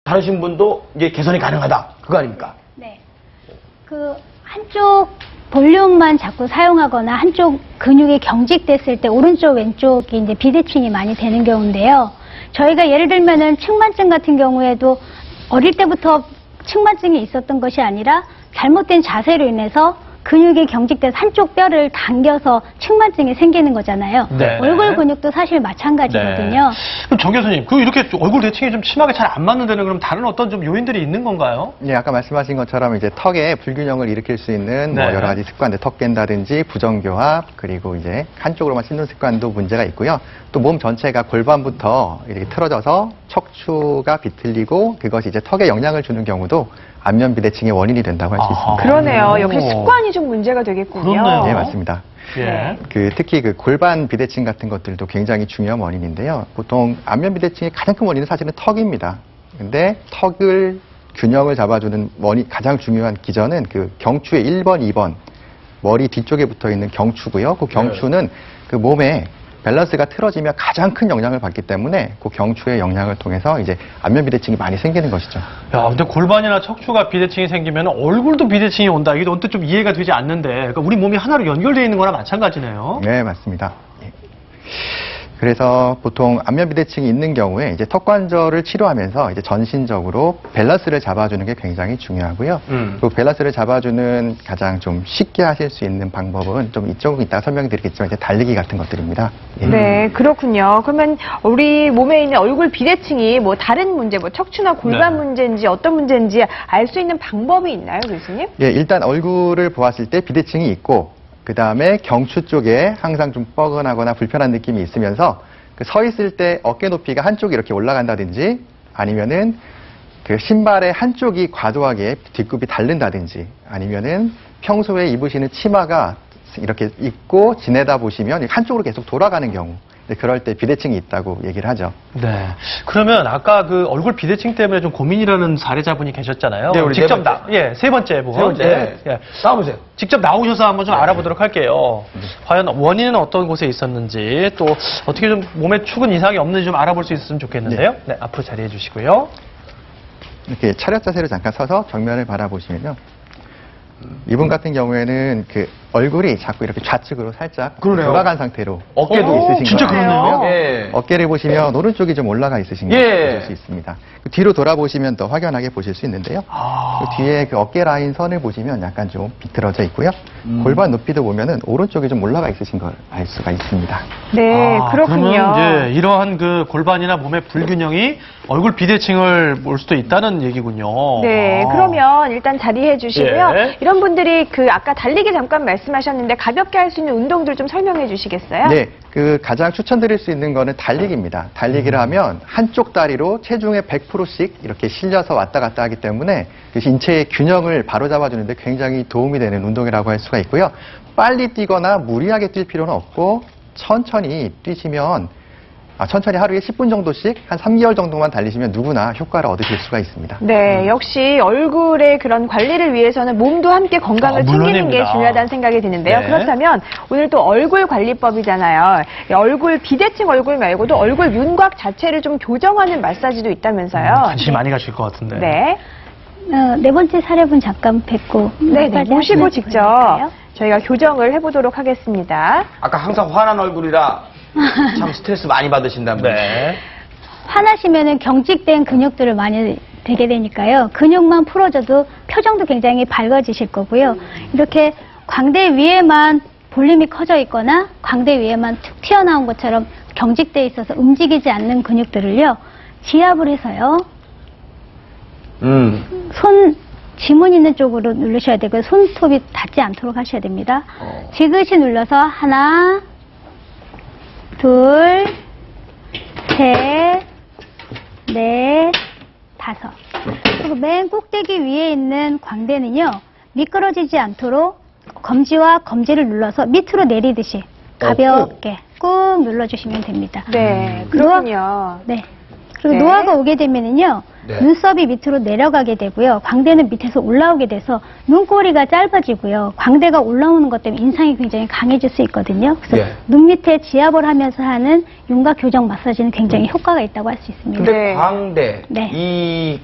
다루신 분도 이제 개선이 가능하다. 그거 아닙니까? 네. 그 한쪽 볼륨만 자꾸 사용하거나 한쪽 근육이 경직됐을 때 오른쪽 왼쪽이 이제 비대칭이 많이 되는 경우인데요. 저희가 예를 들면은 측만증 같은 경우에도 어릴 때부터 측만증이 있었던 것이 아니라 잘못된 자세로 인해서 근육이 경직돼서 한쪽 뼈를 당겨서 측만증이 생기는 거잖아요. 네. 얼굴 근육도 사실 마찬가지거든요. 네. 그럼 정 교수님, 그 이렇게 얼굴 대칭이 좀 심하게 잘 안 맞는 데는 그럼 다른 어떤 좀 요인들이 있는 건가요? 네, 아까 말씀하신 것처럼 이제 턱에 불균형을 일으킬 수 있는 뭐 네. 여러 가지 습관들, 턱 깬다든지 부정교합, 그리고 이제 한쪽으로만 씹는 습관도 문제가 있고요. 또 몸 전체가 골반부터 이렇게 틀어져서 척추가 비틀리고 그것이 이제 턱에 영향을 주는 경우도 안면 비대칭의 원인이 된다고 할 수 있습니다. 그러네요. 역시 습관이 좀 문제가 되겠군요. 그렇네요. 네, 맞습니다. 예. 특히 그 골반 비대칭 같은 것들도 굉장히 중요한 원인인데요. 보통 안면 비대칭의 가장 큰 원인은 사실은 턱입니다. 근데 턱을 균형을 잡아주는 가장 중요한 기전은 그 경추의 1번, 2번 머리 뒤쪽에 붙어 있는 경추고요. 그 경추는 그 몸에 밸런스가 틀어지면 가장 큰 영향을 받기 때문에 그 경추의 영향을 통해서 이제 안면 비대칭이 많이 생기는 것이죠. 야, 근데 골반이나 척추가 비대칭이 생기면 얼굴도 비대칭이 온다. 이게 언뜻 좀 이해가 되지 않는데, 그러니까 우리 몸이 하나로 연결되어 있는 거나 마찬가지네요. 네, 맞습니다. 예. 그래서 보통 안면 비대칭이 있는 경우에 이제 턱관절을 치료하면서 이제 전신적으로 밸런스를 잡아주는 게 굉장히 중요하고요. 그 밸런스를 잡아주는 가장 좀 쉽게 하실 수 있는 방법은 좀 이쪽은 이따가 설명드리겠지만 이제 달리기 같은 것들입니다. 예. 네, 그렇군요. 그러면 우리 몸에 있는 얼굴 비대칭이 뭐 다른 문제, 뭐 척추나 골반 네. 문제인지 어떤 문제인지 알 수 있는 방법이 있나요, 교수님? 예, 일단 얼굴을 보았을 때 비대칭이 있고 그 다음에 경추 쪽에 항상 좀 뻐근하거나 불편한 느낌이 있으면서 그 서 있을 때 어깨 높이가 한쪽이 이렇게 올라간다든지 아니면은 그 신발의 한쪽이 과도하게 뒷굽이 닳는다든지 아니면은 평소에 입으시는 치마가 이렇게 입고 지내다 보시면 한쪽으로 계속 돌아가는 경우 그럴 때 비대칭이 있다고 얘기를 하죠. 네. 그러면 아까 그 얼굴 비대칭 때문에 좀 고민이라는 사례자분이 계셨잖아요. 네, 우리 직접 네 세 번째 분. 세 번째. 네. 예. 나와보세요. 직접 나오셔서 한번 좀 알아보도록 할게요. 과연 원인은 어떤 곳에 있었는지 또 어떻게 좀 몸에 축은 이상이 없는지 좀 알아볼 수 있었으면 좋겠는데요. 네, 앞으로 자리해 주시고요. 이렇게 차렷 자세로 잠깐 서서 정면을 바라보시면요. 이분 같은 경우에는 그 얼굴이 자꾸 이렇게 좌측으로 살짝 돌아간 상태로 어깨도 있으신 진짜 거예요. 그렇네요. 예. 어깨를 보시면 오른쪽이 좀 올라가 있으신 걸 보실 수 있습니다. 그 뒤로 돌아보시면 더 확연하게 보실 수 있는데요. 그 뒤에 그 어깨 라인 선을 보시면 약간 좀 비틀어져 있고요. 골반 높이도 보면은 오른쪽이 좀 올라가 있으신 걸 알 수가 있습니다. 네, 그렇군요. 그러면 이제 이러한 그 골반이나 몸의 불균형이 얼굴 비대칭을 올 수도 있다는 얘기군요. 네, 그러면 일단 자리해 주시고요. 예. 이런 분들이 그 아까 달리기 잠깐 말씀하셨는데 가볍게 할 수 있는 운동들 좀 설명해 주시겠어요? 네, 그 가장 추천드릴 수 있는 거는 달리기입니다. 달리기를 하면 한쪽 다리로 체중의 100%씩 이렇게 실려서 왔다 갔다 하기 때문에 인체의 균형을 바로잡아주는데 굉장히 도움이 되는 운동이라고 할 수가 있고요. 빨리 뛰거나 무리하게 뛸 필요는 없고 천천히 뛰시면 천천히 하루에 10분 정도씩 한 3개월 정도만 달리시면 누구나 효과를 얻으실 수가 있습니다. 네, 역시 얼굴의 그런 관리를 위해서는 몸도 함께 건강을 챙기는 게 물론입니다. 중요하다는 생각이 드는데요. 네. 그렇다면 오늘 또 얼굴 관리법이잖아요. 얼굴 비대칭 얼굴 말고도 얼굴 윤곽 자체를 좀 교정하는 마사지도 있다면서요. 관심 많이 가실 것 같은데. 네. 네 번째 사례분 잠깐 뵙고 네, 모시고 말씀해 직접 주실까요? 저희가 교정을 해보도록 하겠습니다. 아까 항상 화난 얼굴이라 참 스트레스 많이 받으신다면서. 네. 화나시면은 경직된 근육들을 많이 되게 되니까요. 근육만 풀어줘도 표정도 굉장히 밝아지실 거고요. 이렇게 광대 위에만 볼륨이 커져 있거나 광대 위에만 툭 튀어나온 것처럼 경직돼 있어서 움직이지 않는 근육들을요. 지압을 해서요. 손 지문 있는 쪽으로 누르셔야 되고요. 손톱이 닿지 않도록 하셔야 됩니다. 지그시 눌러서 하나, 둘, 셋, 넷, 다섯. 그리고 맨 꼭대기 위에 있는 광대는요. 미끄러지지 않도록 검지와 검지를 눌러서 밑으로 내리듯이 가볍게 꾹 눌러주시면 됩니다. 네, 그렇군요. 네. 그리고 네. 노화가 오게 되면은요. 눈썹이 밑으로 내려가게 되고요. 광대는 밑에서 올라오게 돼서 눈꼬리가 짧아지고요. 광대가 올라오는 것 때문에 인상이 굉장히 강해질 수 있거든요. 그래서 눈 밑에 지압을 하면서 하는 윤곽 교정 마사지는 굉장히 효과가 있다고 할 수 있습니다. 근데 광대, 네. 이